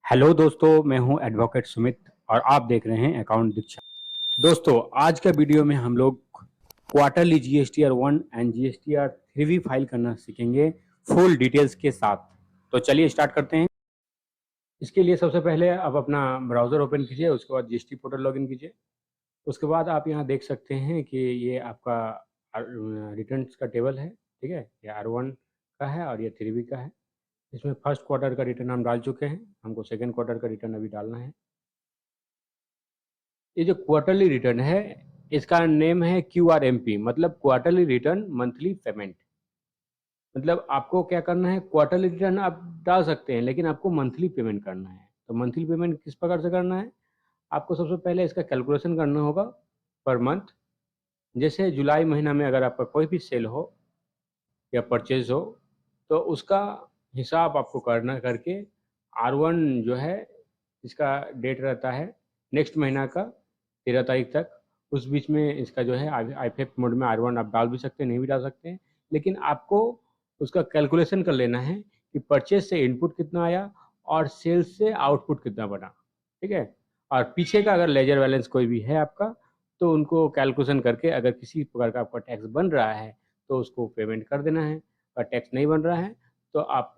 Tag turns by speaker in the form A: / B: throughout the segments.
A: Hello दोस्तों, मैं हूं एडवोकेट सुमित और आप देख रहे हैं अकाउंट दीक्षा। दोस्तों, आज का वीडियो में हम लोग quarterly GSTR 1 and GSTR 3 file करना सीखेंगे फुल डिटेल्स के साथ। तो चलिए स्टार्ट करते हैं। इसके लिए सबसे पहले आप अपना ब्राउज़र ओपन कीजिए, उसके बाद जीएसटी पोर्टल लॉगिन कीजिए। उसके बाद आप यहाँ देख सकते हैं कि ये आपका रिटर्न्स का टेबल है, ठीक है। ये R1 का है और ये 3B का है। इसमें फर्स्ट क्वार्टर का रिटर्न हम डाल चुके हैं, हमको सेकेंड क्वार्टर का रिटर्न अभी डालना है। ये जो क्वार्टरली रिटर्न है, इसका नेम है QRMP, मतलब क्वार्टरली रिटर्न मंथली पेमेंट। मतलब आपको क्या करना है, क्वार्टरली रिटर्न आप डाल सकते हैं लेकिन आपको मंथली पेमेंट करना है। तो मंथली पेमेंट किस प्रकार से करना है, आपको सबसे पहले इसका कैलकुलेशन करना होगा पर मंथ। जैसे जुलाई महीना में अगर आपका कोई भी सेल हो या परचेज हो तो उसका हिसाब आपको करना करके R1 जो है, इसका डेट रहता है नेक्स्ट महीना का 13 तारीख तक। उस बीच में इसका जो है IFF मोड में R1 आप डाल भी सकते हैं, नहीं भी डाल सकते हैं, लेकिन आपको उसका कैलकुलेशन कर लेना है कि परचेज से इनपुट कितना आया और सेल्स से आउटपुट कितना बना, ठीक है। और पीछे का अगर लेजर बैलेंस कोई भी है आपका, तो उनको कैलकुलेशन करके अगर किसी प्रकार का आपका टैक्स बन रहा है तो उसको पेमेंट कर देना है। और टैक्स नहीं बन रहा है तो आप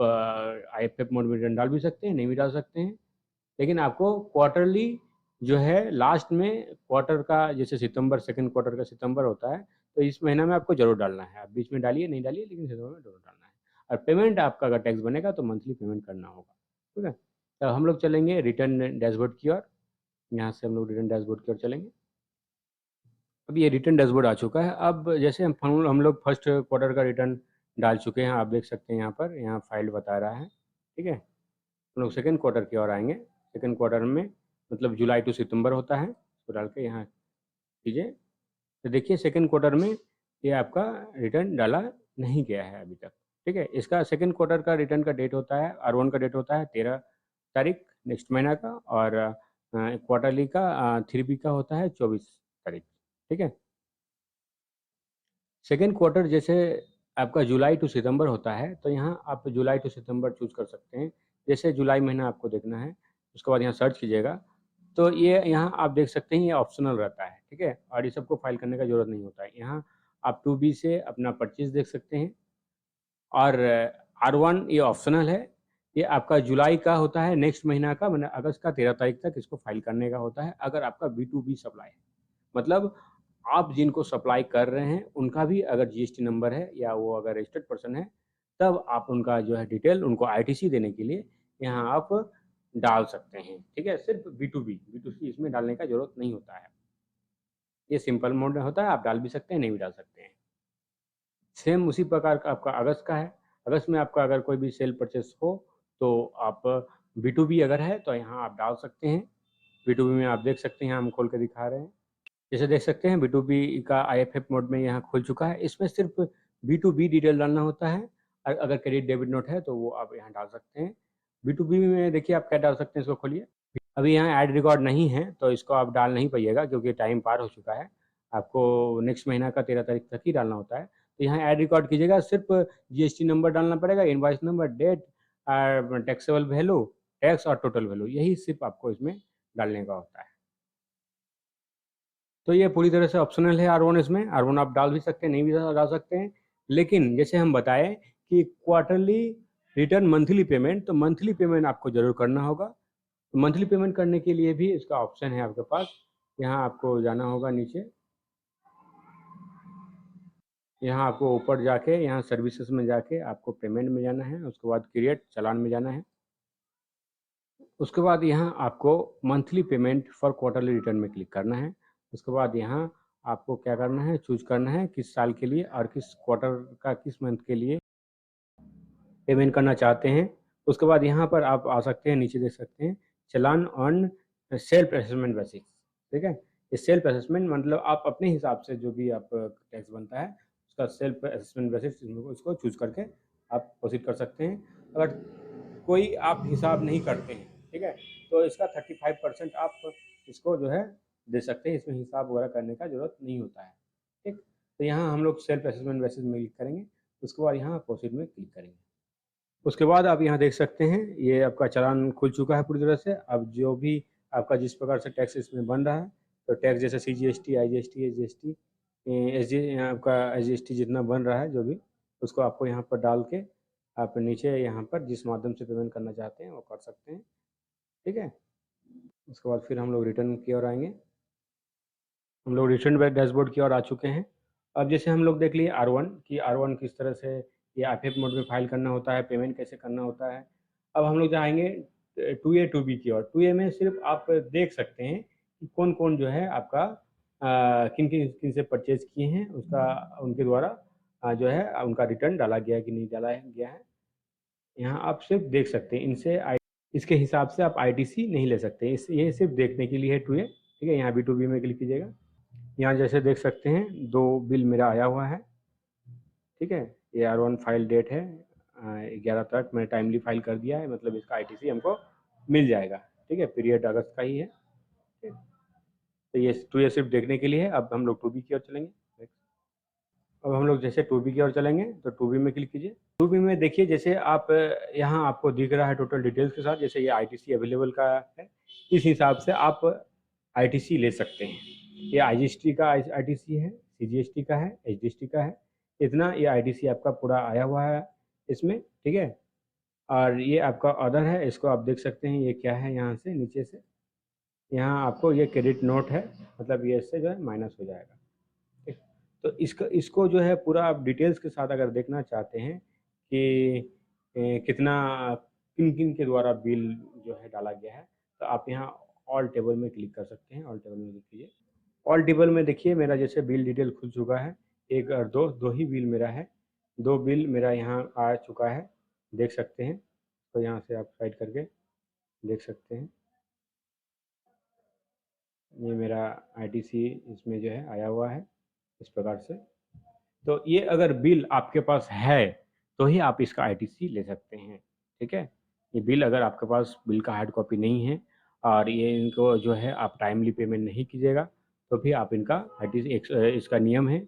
A: IFF मोड में रिटर्न डाल भी सकते हैं, नहीं भी डाल सकते हैं। लेकिन आपको क्वार्टरली जो है लास्ट में क्वार्टर का, जैसे सितंबर सेकंड क्वार्टर का सितंबर होता है, तो इस महीना में आपको जरूर डालना है। आप बीच में डालिए, नहीं डालिए, लेकिन सितंबर में जरूर डालना है। और पेमेंट आपका अगर टैक्स बनेगा तो मंथली पेमेंट करना होगा, ठीक है। तो हम लोग चलेंगे रिटर्न डैशबोर्ड की ओर। यहाँ से हम लोग रिटर्न डैशबोर्ड की ओर चलेंगे। अब ये रिटर्न डैशबोर्ड आ चुका है। अब जैसे हम लोग फर्स्ट क्वार्टर का रिटर्न डाल चुके हैं, आप देख सकते हैं यहाँ पर, यहाँ फाइल बता रहा है, ठीक है। हम लोग सेकेंड क्वार्टर की ओर आएंगे। सेकेंड क्वार्टर में मतलब जुलाई टू सितंबर होता है, उसको डाल के यहाँ कीजिए। तो देखिए सेकेंड क्वार्टर में ये आपका रिटर्न डाला नहीं गया है अभी तक, ठीक है। इसका सेकेंड क्वार्टर का रिटर्न का डेट होता है, R1 का डेट होता है 13 तारीख नेक्स्ट महीना का, और क्वार्टरली का 3B का होता है 24 तारीख, ठीक है। सेकेंड क्वार्टर जैसे आपका जुलाई टू सितंबर होता है, तो यहाँ आप जुलाई टू सितंबर चूज कर सकते हैं। जैसे जुलाई महीना आपको देखना है, उसके बाद यहाँ सर्च कीजिएगा, तो ये यहाँ आप देख सकते हैं, ये ऑप्शनल रहता है, ठीक है। और ये सबको फाइल करने का जरूरत नहीं होता है। यहाँ आप 2B से अपना परचेज देख सकते हैं, और R1 ये ऑप्शनल है। ये आपका जुलाई का होता है नेक्स्ट महीना का, मतलब अगस्त का 13 तारीख तक इसको फाइल करने का होता है। अगर आपका B2B सप्लाई है, मतलब आप जिनको सप्लाई कर रहे हैं उनका भी अगर जीएसटी नंबर है या वो अगर रजिस्टर्ड पर्सन है, तब आप उनका जो है डिटेल उनको आईटीसी देने के लिए यहाँ आप डाल सकते हैं, ठीक है। सिर्फ B2B इसमें डालने का जरूरत नहीं होता है। ये सिंपल मोड में होता है, आप डाल भी सकते हैं, नहीं भी डाल सकते हैं। सेम उसी प्रकार का आपका अगस्त का है। अगस्त में आपका अगर कोई भी सेल परचेस हो तो आप B2B अगर है तो यहाँ आप डाल सकते हैं। B2B में आप देख सकते हैं, हम खोल के दिखा रहे हैं। जैसे देख सकते हैं B2B का IFF मोड में यहाँ खुल चुका है। इसमें सिर्फ B2B डिटेल डालना होता है। अगर क्रेडिट डेबिट नोट है तो वो आप यहाँ डाल सकते हैं। B2B में देखिए आप क्या डाल सकते हैं, इसको खोलिए। अभी यहाँ ऐड रिकॉर्ड नहीं है तो इसको आप डाल नहीं पाइएगा, क्योंकि टाइम पार हो चुका है। आपको नेक्स्ट महीना का 13 तारीख तक ही डालना होता है। तो यहाँ ऐड रिकॉर्ड कीजिएगा, सिर्फ जीएसटी नंबर डालना पड़ेगा, invoice number, date, taxable value, tax और टोटल वैल्यू, यही सिर्फ आपको इसमें डालने का होता है। तो ये पूरी तरह से ऑप्शनल है R1। इसमें R1 आप डाल भी सकते हैं, नहीं भी डाल सकते हैं। लेकिन जैसे हम बताएं कि क्वार्टरली रिटर्न मंथली पेमेंट, तो मंथली पेमेंट आपको जरूर करना होगा। तो मंथली पेमेंट करने के लिए भी इसका ऑप्शन है आपके पास। यहाँ आपको जाना होगा नीचे, यहाँ आपको ऊपर जाके यहाँ सर्विसेज में जाके आपको पेमेंट में जाना है, उसके बाद क्रिएट चालान में जाना है। उसके बाद यहाँ आपको monthly payment for quarterly return में क्लिक करना है। उसके बाद यहाँ आपको क्या करना है, चूज करना है किस साल के लिए और किस क्वार्टर का, किस मंथ के लिए पेमेंट करना चाहते हैं। उसके बाद यहाँ पर आप आ सकते हैं, नीचे देख सकते हैं चालान ऑन सेल्फ असेसमेंट बेसिस, ठीक है। ये सेल्फ असेसमेंट मतलब आप अपने हिसाब से जो भी आप टैक्स बनता है उसका सेल्फ असेसमेंट बेसिस इसको चूज करके आप प्रोसीड कर सकते हैं। अगर कोई आप हिसाब नहीं करते हैं, ठीक है, तो इसका 35% आप इसको जो है दे सकते हैं। इसमें हिसाब वगैरह करने का जरूरत नहीं होता है, ठीक। तो यहाँ हम लोग सेल्फ असेसमेंट बेसिस में क्लिक करेंगे। उसके बाद यहाँ प्रोसीड में क्लिक करेंगे। उसके बाद आप यहाँ देख सकते हैं ये आपका चालान खुल चुका है पूरी तरह से। अब जो भी आपका जिस प्रकार से टैक्स इसमें बन रहा है, तो टैक्स जैसे CGST, IGST, SGST, आपका SGST जितना बन रहा है जो भी, उसको आपको यहाँ पर डाल के आप नीचे यहाँ पर जिस माध्यम से पेमेंट करना चाहते हैं वो कर सकते हैं। ठीक है, उसके बाद फिर हम लोग रिटर्न की ओर आएंगे। हम लोग रिटर्न डैशबोर्ड की ओर आ चुके हैं। अब जैसे हम लोग देख लिए R1 कि R1 किस तरह से ये IFF मोड में फाइल करना होता है, पेमेंट कैसे करना होता है। अब हम लोग जाएंगे 2A 2B की ओर। 2A में सिर्फ आप देख सकते हैं कि कौन कौन जो है आपका किन किन किन से परचेज किए हैं, उसका उनके द्वारा जो है उनका रिटर्न डाला गया है कि नहीं डाला गया है, यहाँ आप सिर्फ देख सकते हैं। इसके हिसाब से आप ITC नहीं ले सकते। ये सिर्फ देखने के लिए है 2A। ठीक है, यहाँ B2B में क्लिक कीजिएगा। यहाँ जैसे देख सकते हैं 2 बिल मेरा आया हुआ है। ठीक है, ये R1 फाइल डेट है 11 तक मैंने टाइमली फाइल कर दिया है, मतलब इसका ITC हमको मिल जाएगा। ठीक है, पीरियड अगस्त का ही है। तो ये 2A सिर्फ देखने के लिए है। अब हम लोग 2B की ओर चलेंगे। अब हम लोग जैसे 2B की ओर चलेंगे तो 2B में क्लिक कीजिए। 2B में देखिए जैसे आप यहाँ आपको दिख रहा है टोटल डिटेल्स के साथ, जैसे ये ITC अवेलेबल का है, इस हिसाब से आप ITC ले सकते हैं। ये IGST का ITC है, CGST का है, HDST का है, इतना ये ITC आपका पूरा आया हुआ है इसमें। ठीक है, और ये आपका ऑर्डर है, इसको आप देख सकते हैं ये क्या है। यहाँ से नीचे से यहाँ आपको ये क्रेडिट नोट है, मतलब ये इससे जो है माइनस हो जाएगा। ठीक, तो इसको जो है पूरा आप डिटेल्स के साथ अगर देखना चाहते हैं कि कितना किन किन के द्वारा बिल जो है डाला गया है, तो आप यहाँ ऑल टेबल में क्लिक कर सकते हैं। ऑल टेबल में देखिए, ऑल टेबल में देखिए मेरा जैसे बिल डिटेल खुल चुका है। एक और दो ही बिल मेरा है। 2 बिल मेरा यहाँ आ चुका है, देख सकते हैं। तो यहाँ से आप साइड करके देख सकते हैं, ये मेरा ITC इसमें जो है आया हुआ है इस प्रकार से। तो ये अगर बिल आपके पास है तो ही आप इसका ITC ले सकते हैं। ठीक है, ये बिल अगर आपके पास बिल का हार्ड कॉपी नहीं है और ये इनको जो है आप टाइमली पेमेंट नहीं कीजिएगा, तो भी आप इनका ITC इसका नियम है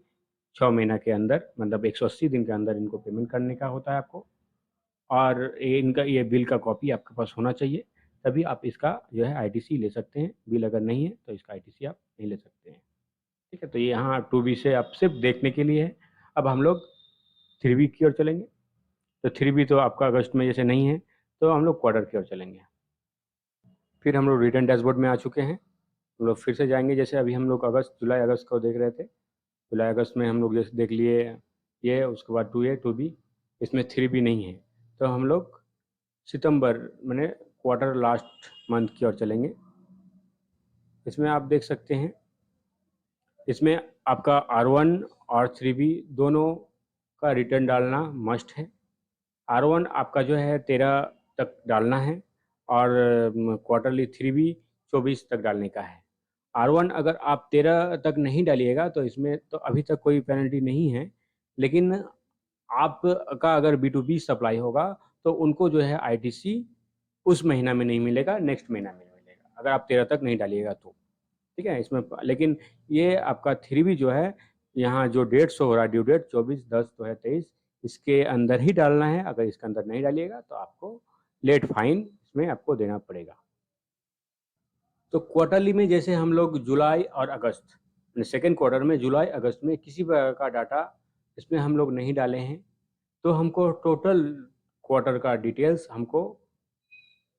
A: 6 महीना के अंदर, मतलब 180 दिन के अंदर इनको पेमेंट करने का होता है आपको। और इनका ये बिल का कॉपी आपके पास होना चाहिए, तभी आप इसका जो है ITC ले सकते हैं। बिल अगर नहीं है तो इसका ITC आप नहीं ले सकते हैं। ठीक है, तो ये यहाँ 2B से आप सिर्फ देखने के लिए है। अब हम लोग 3B की ओर चलेंगे। तो 3B तो आपका अगस्त में जैसे नहीं है, तो हम लोग क्वार्टर की ओर चलेंगे। फिर हम लोग रिटर्न डैशबोर्ड में आ चुके हैं। हम लोग फिर से जाएंगे, जैसे अभी हम लोग जुलाई अगस्त को देख रहे थे। जुलाई अगस्त में हम लोग जैसे देख लिए ये, उसके बाद 2A 2B, इसमें 3B नहीं है। तो हम लोग सितंबर मैंने क्वार्टर लास्ट मंथ की ओर चलेंगे। इसमें आप देख सकते हैं, इसमें आपका R1 और 3B दोनों का रिटर्न डालना मस्ट है। R1 आपका जो है 13 तक डालना है और क्वार्टरली 3B 24 तक डालने का है। R1 अगर आप 13 तक नहीं डालिएगा तो इसमें तो अभी तक कोई पेनल्टी नहीं है, लेकिन आपका अगर B2B सप्लाई होगा तो उनको जो है ITC उस महीना में नहीं मिलेगा, नेक्स्ट महीना में मिलेगा, अगर आप 13 तक नहीं डालिएगा तो। ठीक है, इसमें लेकिन ये आपका 3B जो है, यहाँ जो डेट शो हो रहा है ड्यू डेट 24/10/2023, इसके अंदर ही डालना है। अगर इसके अंदर नहीं डालिएगा तो आपको लेट फाइन इसमें आपको देना पड़ेगा। तो क्वार्टरली में जैसे हम लोग जुलाई और अगस्त, सेकेंड क्वार्टर में जुलाई अगस्त में किसी प्रकार का डाटा इसमें हम लोग नहीं डाले हैं, तो हमको टोटल क्वार्टर का डिटेल्स हमको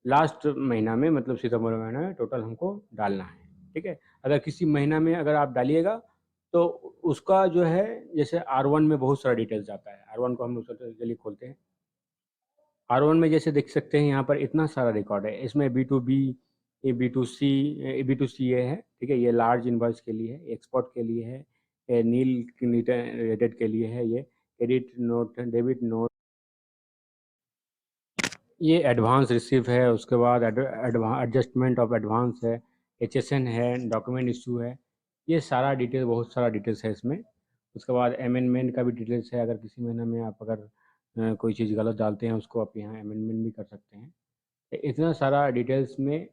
A: लास्ट महीना में, मतलब सितंबर महीना में टोटल हमको डालना है। ठीक है, अगर किसी महीना में अगर आप डालिएगा तो उसका जो है, जैसे R1 में बहुत सारा डिटेल्स आता है। R1 को हम लोग चलिए खोलते हैं। R1 में जैसे देख सकते हैं यहाँ पर इतना सारा रिकॉर्ड है। इसमें B2B, ये B2C ये है। ठीक है, ये लार्ज इन्वॉइस के लिए है, एक्सपोर्ट के लिए है, ये नील रिलेटेड के लिए है, ये क्रेडिट नोट, डेबिट नोट, ये एडवांस रिसीव है, उसके बाद एडजस्टमेंट ऑफ एडवांस है, HSN है, डॉक्यूमेंट इशू है, ये सारा डिटेल, बहुत सारा डिटेल्स है इसमें। उसके बाद अमेंडमेंट का भी डिटेल्स है। अगर किसी महीने में आप अगर कोई चीज़ गलत डालते हैं उसको आप यहाँ अमेंडमेंट भी कर सकते हैं। तो इतना सारा डिटेल्स में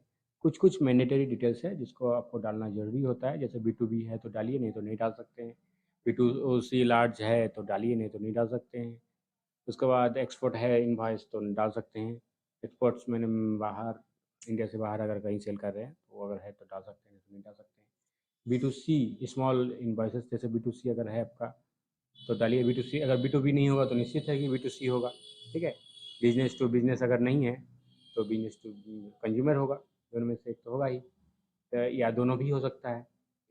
A: कुछ कुछ मैंडेटरी डिटेल्स है जिसको आपको डालना ज़रूरी होता है। जैसे B2B है तो डालिए, नहीं तो नहीं डाल सकते हैं। B2C लार्ज है तो डालिए, नहीं तो नहीं डाल सकते हैं। उसके बाद एक्सपोर्ट है इनवॉइस तो डाल सकते हैं। एक्सपोर्ट्स मैंने बाहर, इंडिया से बाहर अगर कहीं सेल कर रहे हैं तो अगर है तो डाल सकते हैं, नहीं डाल सकते हैं। B2C स्मॉल इनवॉइसेस, जैसे B2C अगर है आपका तो डालिए B2C। अगर B2B नहीं होगा तो निश्चित है कि B2C होगा, ठीक है। बिजनेस टू बिजनेस अगर नहीं है तो बिजनेस टू कंज्यूमर होगा, दोनों में से एक तो होगा ही, तो या दोनों भी हो सकता है,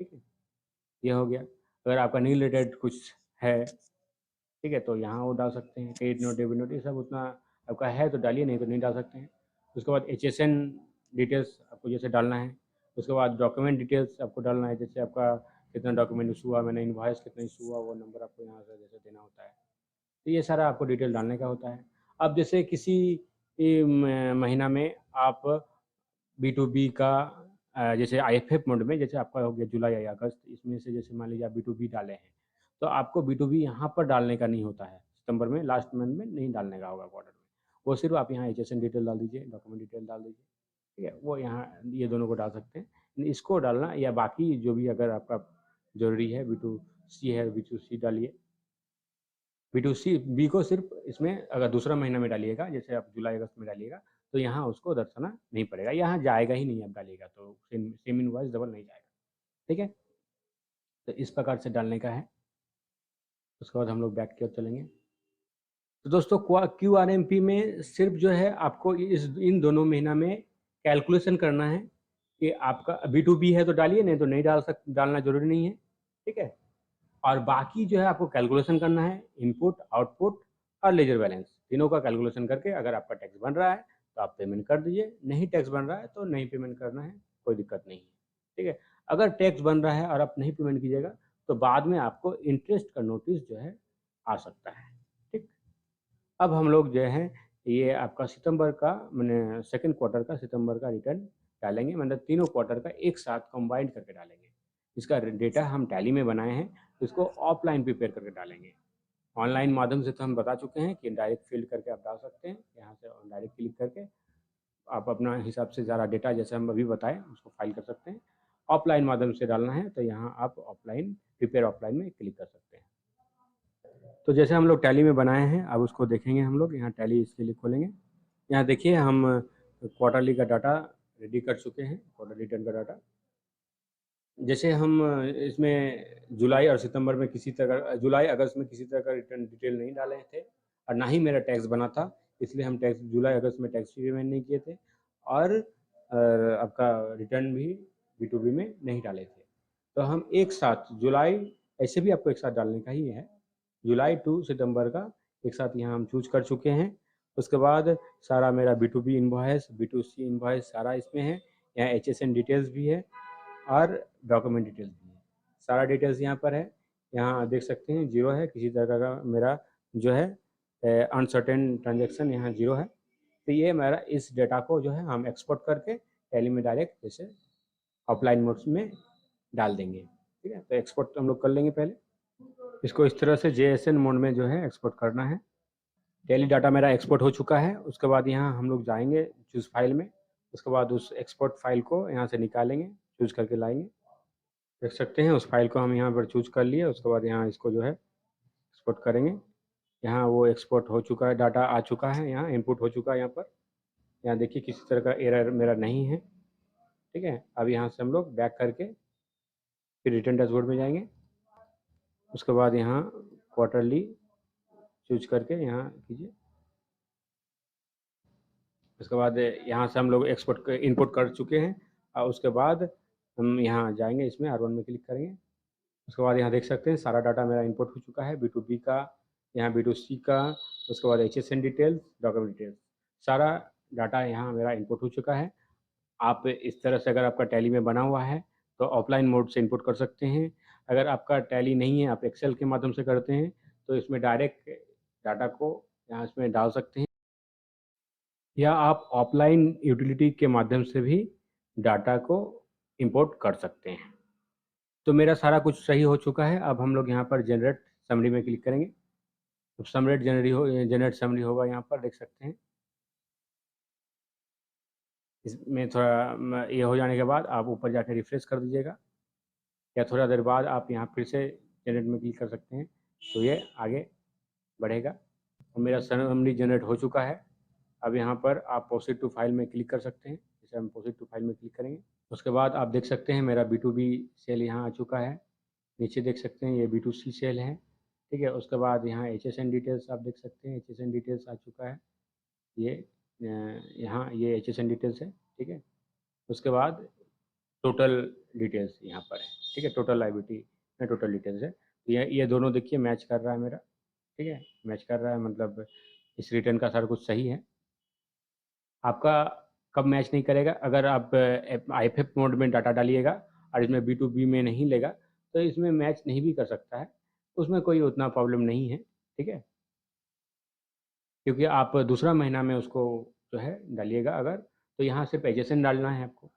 A: ठीक है। ये हो गया। अगर आपका न्यू रिलेटेड कुछ है, ठीक है, तो यहाँ वो डाल सकते हैं। क्रेडिट नोट, डेबिट नोट, ये सब उतना आपका है तो डालिए, नहीं तो नहीं डाल सकते हैं। उसके बाद HSN डिटेल्स आपको जैसे डालना है। उसके बाद डॉक्यूमेंट डिटेल्स आपको डालना है, जैसे आपका कितना डॉक्यूमेंट इशू हुआ, मैंने इनवॉइस कितना इशू हुआ, वो नंबर आपको यहाँ से जैसे देना होता है। तो ये सारा आपको डिटेल डालने का होता है। अब जैसे किसी महीना में आप B2B का जैसे IFF मोड में, जैसे आपका हो गया जुलाई या अगस्त, इसमें से जैसे मान लीजिए आप B2B डाले हैं, तो आपको B2B यहाँ पर डालने का नहीं होता है। सितंबर में लास्ट मंथ में नहीं डालने का होगा क्वार्टर में। वो सिर्फ आप यहाँ HSN डिटेल डाल दीजिए, डॉक्यूमेंट डिटेल डाल दीजिए, ठीक है। वो यहाँ ये दोनों को डाल सकते हैं। इसको डालना या बाकी जो भी अगर आपका ज़रूरी है, B2C है, B2C डालिए। B2C बी को सिर्फ इसमें अगर दूसरा महीना में डालिएगा, जैसे आप जुलाई अगस्त में डालिएगा, तो यहाँ उसको दर्शाना नहीं पड़ेगा, यहाँ जाएगा ही नहीं, आप डालिएगा तो सेम इनवॉइस डबल नहीं जाएगा, ठीक है। तो इस प्रकार से डालने का है। उसके बाद हम लोग बैक की ओर चलेंगे। तो दोस्तों QRMP में सिर्फ जो है आपको इन दोनों महीना में कैलकुलेशन करना है कि आपका B2B है तो डालिए, नहीं तो नहीं डालना जरूरी नहीं है, ठीक है। और बाकी जो है आपको कैलकुलेशन करना है, इनपुट, आउटपुट और लेजर बैलेंस, तीनों का कैलकुलेशन करके अगर आपका टैक्स बन रहा है तो आप पेमेंट कर दीजिए, नहीं टैक्स बन रहा है तो नहीं पेमेंट करना है, कोई दिक्कत नहीं है, ठीक है। अगर टैक्स बन रहा है और आप नहीं पेमेंट कीजिएगा तो बाद में आपको इंटरेस्ट का नोटिस जो है आ सकता है, ठीक। अब हम लोग जो है ये आपका सितंबर का मैंने सेकंड क्वार्टर का सितंबर का रिटर्न डालेंगे, मतलब तीनों क्वार्टर का एक साथ कंबाइन करके डालेंगे। इसका डेटा हम टैली में बनाए हैं, इसको ऑफलाइन प्रिपेयर करके डालेंगे। ऑनलाइन माध्यम से तो हम बता चुके हैं कि डायरेक्ट फील्ड करके आप डाल सकते हैं, यहाँ से डायरेक्ट क्लिक करके आप अपना हिसाब से ज़्यादा डेटा जैसे हम अभी बताएं उसको फाइल कर सकते हैं। ऑफलाइन माध्यम से डालना है तो यहाँ आप ऑफलाइन प्रिपेयर ऑफलाइन में क्लिक कर सकते हैं। तो जैसे हम लोग टैली में बनाए हैं, अब उसको देखेंगे हम लोग। यहाँ टैली इसके लिए खोलेंगे। यहाँ देखिए हम क्वार्टरली का डाटा रेडी कर चुके हैं, क्वार्टर रिटर्न का डाटा। जैसे हम इसमें जुलाई और सितंबर में किसी तरह, जुलाई अगस्त में किसी तरह का रिटर्न डिटेल नहीं डाले थे और ना ही मेरा टैक्स बना था, इसलिए हम टैक्स जुलाई अगस्त में टैक्स पेमेंट नहीं किए थे और आपका रिटर्न भी B2B में नहीं डाले थे। तो हम एक साथ जुलाई, ऐसे भी आपको एक साथ डालने का ही है, जुलाई टू सितंबर का एक साथ यहाँ हम चूज कर चुके हैं। उसके बाद सारा मेरा B2B इनवॉइस, B2C इनवॉइस सारा इसमें है। यहाँ HSN डिटेल्स भी है और डॉक्यूमेंट डिटेल्स भी है, सारा डिटेल्स यहाँ पर है। यहाँ देख सकते हैं जीरो है, किसी तरह का मेरा जो है अनसर्टेन ट्रांजेक्शन यहाँ जीरो है। तो ये मेरा इस डेटा को जो है हम एक्सपोर्ट करके टैली में डायरेक्ट जैसे ऑफलाइन मोड्स में डाल देंगे, ठीक है। तो एक्सपोर्ट हम लोग कर लेंगे पहले इसको, इस तरह से JSN मोड में जो है एक्सपोर्ट करना है। टैली डाटा मेरा एक्सपोर्ट हो चुका है। उसके बाद यहाँ हम लोग जाएंगे चूज़ फाइल में, उसके बाद उस एक्सपोर्ट फाइल को यहाँ से निकालेंगे, चूज़ करके लाएंगे। देख सकते हैं उस फाइल को हम यहाँ पर चूज कर लिए। उसके बाद यहाँ इसको जो है एक्सपोर्ट करेंगे। यहाँ वो एक्सपोर्ट हो चुका है, डाटा आ चुका है, यहाँ इनपुट हो चुका है। यहाँ पर यहाँ देखिए किसी तरह का एरर मेरा नहीं है, ठीक है। अब यहाँ से हम लोग बैक करके फिर रिटर्न डैशबोर्ड में जाएंगे। उसके बाद यहाँ क्वार्टरली चूज करके यहाँ कीजिए। उसके बाद यहाँ से हम लोग एक्सपोर्ट इनपुट कर चुके हैं और उसके बाद हम यहाँ जाएंगे, इसमें R1 में क्लिक करेंगे। उसके बाद यहाँ देख सकते हैं सारा डाटा मेरा इनपुट हो चुका है, B2B का, यहाँ B2C का। उसके बाद HSN डिटेल्स, डॉक्यूमेंट डिटेल्स, सारा डाटा यहाँ मेरा इनपुट हो चुका है। आप इस तरह से अगर आपका टैली में बना हुआ है तो ऑफलाइन मोड से इनपुट कर सकते हैं। अगर आपका टैली नहीं है, आप एक्सेल के माध्यम से करते हैं, तो इसमें डायरेक्ट डाटा को यहाँ इसमें डाल सकते हैं, या आप ऑफलाइन यूटिलिटी के माध्यम से भी डाटा को इंपोर्ट कर सकते हैं। तो मेरा सारा कुछ सही हो चुका है। अब हम लोग यहाँ पर जनरेट समरी में क्लिक करेंगे। तो जनरेट समरी होगा, यहाँ पर देख सकते हैं। इसमें थोड़ा ये हो जाने के बाद आप ऊपर जाकर रिफ्रेश कर दीजिएगा, या थोड़ा देर बाद आप यहाँ फिर से जनरेट में क्लिक कर सकते हैं, तो ये आगे बढ़ेगा। और मेरा समरी जनरेट हो चुका है। अब यहाँ पर आप प्रोसीड टू फाइल में क्लिक कर सकते हैं। जैसे हम प्रोसीड टू फाइल में क्लिक करेंगे, उसके बाद आप देख सकते हैं मेरा B2B सेल यहाँ आ चुका है। नीचे देख सकते हैं ये B2C सेल है, ठीक है। उसके बाद यहाँ HSN डिटेल्स आप देख सकते हैं, HSN डिटेल्स आ चुका है। ये यहाँ ये HSN डिटेल्स है, ठीक है। उसके बाद टोटल डिटेल्स यहाँ पर है, ठीक है। टोटल लायबिलिटी में टोटल डिटेल्स है। तो ये दोनों देखिए मैच कर रहा है मेरा, ठीक है। मैच कर रहा है मतलब इस रिटर्न का सारा कुछ सही है। आपका कब मैच नहीं करेगा, अगर आप IFF मोड में डाटा डालिएगा और इसमें B2B में नहीं लेगा तो इसमें मैच नहीं भी कर सकता है, उसमें कोई उतना प्रॉब्लम नहीं है, ठीक है। क्योंकि आप दूसरा महीना में उसको जो है डालिएगा अगर, तो यहाँ सिर्फ एजेसन डालना है आपको,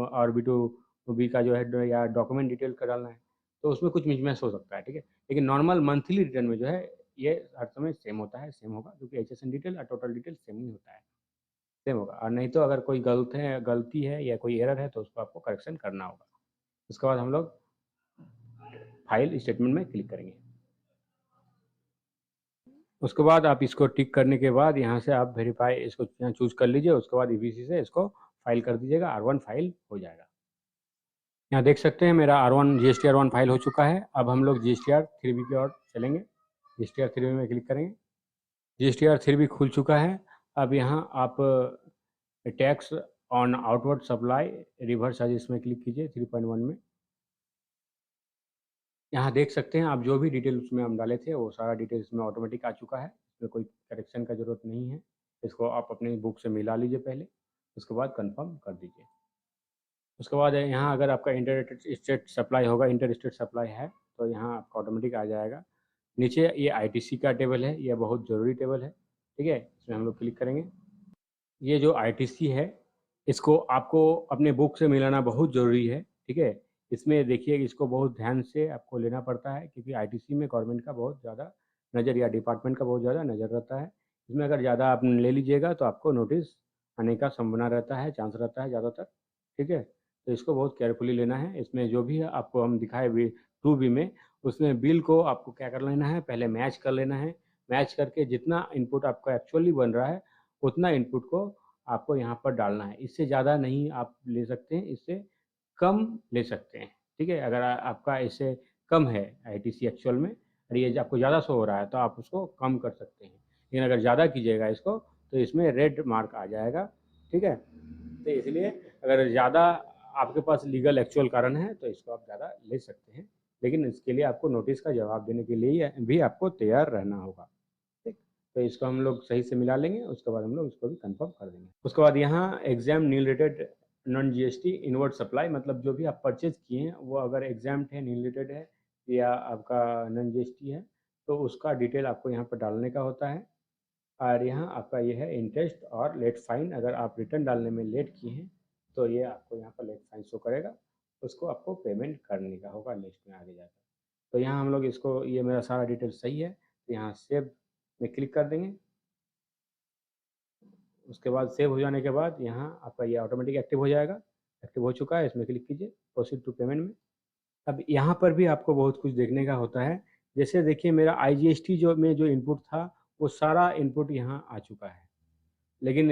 A: और B2B का जो है या डॉक्यूमेंट डिटेल का डालना है, तो उसमें कुछ मिसमैच हो सकता है, ठीक है। लेकिन नॉर्मल मंथली रिटर्न में जो है ये हर समय सेम होता है, सेम होगा, क्योंकि एजेसन डिटेल और टोटल डिटेल सेम ही होता है, सेम होगा। और नहीं तो अगर कोई गलती है या कोई एरर है तो उसको आपको करेक्शन करना होगा। उसके बाद हम लोग फाइल स्टेटमेंट में क्लिक करेंगे। उसके बाद आप इसको टिक करने के बाद यहाँ से आप वेरीफाई इसको यहाँ चूज कर लीजिए। उसके बाद EBC से इसको फाइल कर दीजिएगा, R1 फाइल हो जाएगा। यहाँ देख सकते हैं मेरा R1 GSTR1 फाइल हो चुका है। अब हम लोग GSTR3B की ओर चलेंगे। GSTR3B में क्लिक करेंगे। GSTR3B खुल चुका है। अब यहाँ आप tax on outward supply reverse charges में क्लिक कीजिए 3.1 में। यहाँ देख सकते हैं आप जो भी डिटेल उसमें हम डाले थे वो सारा डिटेल इसमें ऑटोमेटिक आ चुका है, इसमें कोई करेक्शन का ज़रूरत नहीं है। इसको आप अपनी बुक से मिला लीजिए पहले, उसके बाद कंफर्म कर दीजिए। उसके बाद यहाँ अगर आपका इंटर स्टेट सप्लाई होगा, इंटर स्टेट सप्लाई है तो यहाँ आपका ऑटोमेटिक आ जाएगा। नीचे ये ITC का टेबल है, यह बहुत ज़रूरी टेबल है, ठीक है। इसमें हम लोग क्लिक करेंगे। ये जो ITC है इसको आपको अपने बुक से मिलाना बहुत ज़रूरी है, ठीक है। इसमें देखिए इसको बहुत ध्यान से आपको लेना पड़ता है, क्योंकि ITC में गवर्नमेंट का बहुत ज़्यादा नज़र या डिपार्टमेंट का बहुत ज़्यादा नज़र रहता है। इसमें अगर ज़्यादा आप ले लीजिएगा तो आपको नोटिस आने का संभावना रहता है, चांस रहता है ज़्यादातर, ठीक है। तो इसको बहुत केयरफुली लेना है। इसमें जो भी है आपको हम दिखाए B2B में, उसमें बिल को आपको क्या कर लेना है, पहले मैच कर लेना है। मैच करके जितना इनपुट आपका एक्चुअली बन रहा है उतना इनपुट को आपको यहाँ पर डालना है। इससे ज़्यादा नहीं आप ले सकते हैं, इससे कम ले सकते हैं, ठीक है। अगर आपका इससे कम है ITC एक्चुअल में और ये आपको ज़्यादा शो हो रहा है तो आप उसको कम कर सकते हैं। लेकिन अगर ज़्यादा कीजिएगा इसको तो इसमें रेड मार्क आ जाएगा, ठीक है। तो इसलिए अगर ज़्यादा आपके पास लीगल एक्चुअल कारण है तो इसको आप ज़्यादा ले सकते हैं, लेकिन इसके लिए आपको नोटिस का जवाब देने के लिए भी आपको तैयार रहना होगा, ठीक। तो इसको हम लोग सही से मिला लेंगे, उसके बाद हम लोग इसको भी कंफर्म कर देंगे। उसके बाद यहाँ exempt nil rated non GST inward supply, मतलब जो भी आप परचेज किए हैं वो अगर एग्जाम है, नील रेटेड है या आपका नॉन GST है तो उसका डिटेल आपको यहाँ पर डालने का होता है। और यहाँ आपका ये है इंटरेस्ट और लेट फाइन, अगर आप रिटर्न डालने में लेट किए हैं तो ये आपको यहाँ पर लेट फाइन शो करेगा, उसको आपको पेमेंट करने का होगा लिस्ट में आगे जाकर। तो यहाँ हम लोग इसको, ये मेरा सारा डिटेल सही है तो यहाँ सेव में क्लिक कर देंगे। उसके बाद सेव हो जाने के बाद यहाँ आपका ये ऑटोमेटिक एक्टिव हो जाएगा। एक्टिव हो चुका है, इसमें क्लिक कीजिए प्रोसीड टू पेमेंट में। अब यहाँ पर भी आपको बहुत कुछ देखने का होता है। जैसे देखिए मेरा IGST जो इनपुट था वो सारा इनपुट यहाँ आ चुका है, लेकिन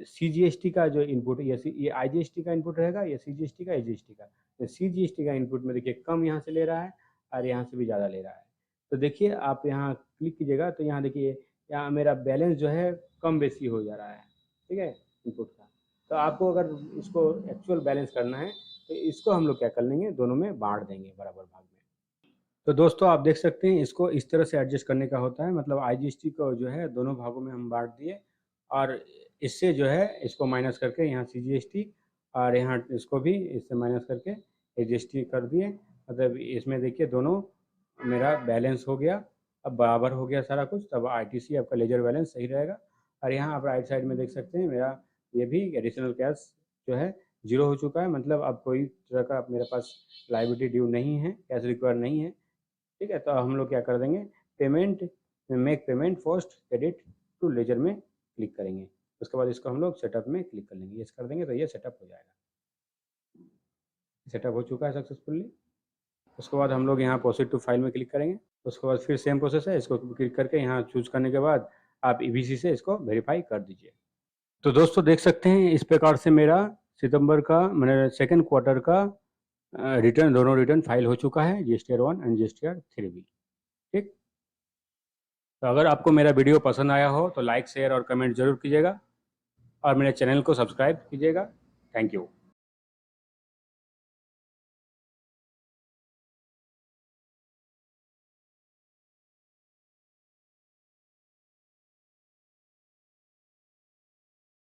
A: CGST का जो इनपुट, ये IGST का इनपुट रहेगा, या CGST का AGST का। तो CGST का इनपुट में देखिए कम यहाँ से ले रहा है और यहाँ से भी ज़्यादा ले रहा है। तो देखिए आप यहाँ क्लिक कीजिएगा तो यहाँ देखिए यहाँ मेरा बैलेंस जो है कम बेसी हो जा रहा है, ठीक है, इनपुट का। तो आपको अगर इसको एक्चुअल बैलेंस करना है तो इसको हम लोग क्या कर लेंगे, दोनों में बांट देंगे बराबर भाग में। तो दोस्तों आप देख सकते हैं इसको इस तरह से एडजस्ट करने का होता है, मतलब IGST को जो है दोनों भागों में हम बांट दिए और इससे जो है इसको माइनस करके यहाँ CGST और यहाँ इसको भी इससे माइनस करके AGST कर दिए। मतलब इसमें देखिए दोनों मेरा बैलेंस हो गया, अब बराबर हो गया सारा कुछ, तब ITC आपका लेजर बैलेंस सही रहेगा। और यहाँ आप राइट साइड में देख सकते हैं मेरा ये भी एडिशनल कैश जो है 0 हो चुका है, मतलब अब कोई तरह का मेरे पास लाइबिलिटी ड्यू नहीं है, कैश रिक्वायर नहीं है, ठीक है। तो हम लोग क्या कर देंगे, payment make payment first credit to ledger में क्लिक करेंगे। उसके बाद इसको हम लोग सेटअप में क्लिक कर लेंगे, यस कर देंगे तो ये सेटअप हो जाएगा। सेटअप हो चुका है सक्सेसफुली। उसके बाद हम लोग यहाँ प्रोसीड टू फाइल में क्लिक करेंगे। उसके बाद फिर सेम प्रोसेस है, इसको क्लिक करके यहाँ चूज़ करने के बाद आप ईबीसी से इसको वेरीफाई कर दीजिए। तो दोस्तों देख सकते हैं इस प्रकार से मेरा सितंबर का मैंने सेकंड क्वार्टर का रिटर्न, दोनों रिटर्न फाइल हो चुका है, जीएसटीआर 1 एंड जीएसटीआर 3 भी। ठीक, तो अगर आपको मेरा वीडियो पसंद आया हो तो लाइक, शेयर और कमेंट जरूर कीजिएगा और मेरे चैनल को सब्सक्राइब कीजिएगा। Thank you.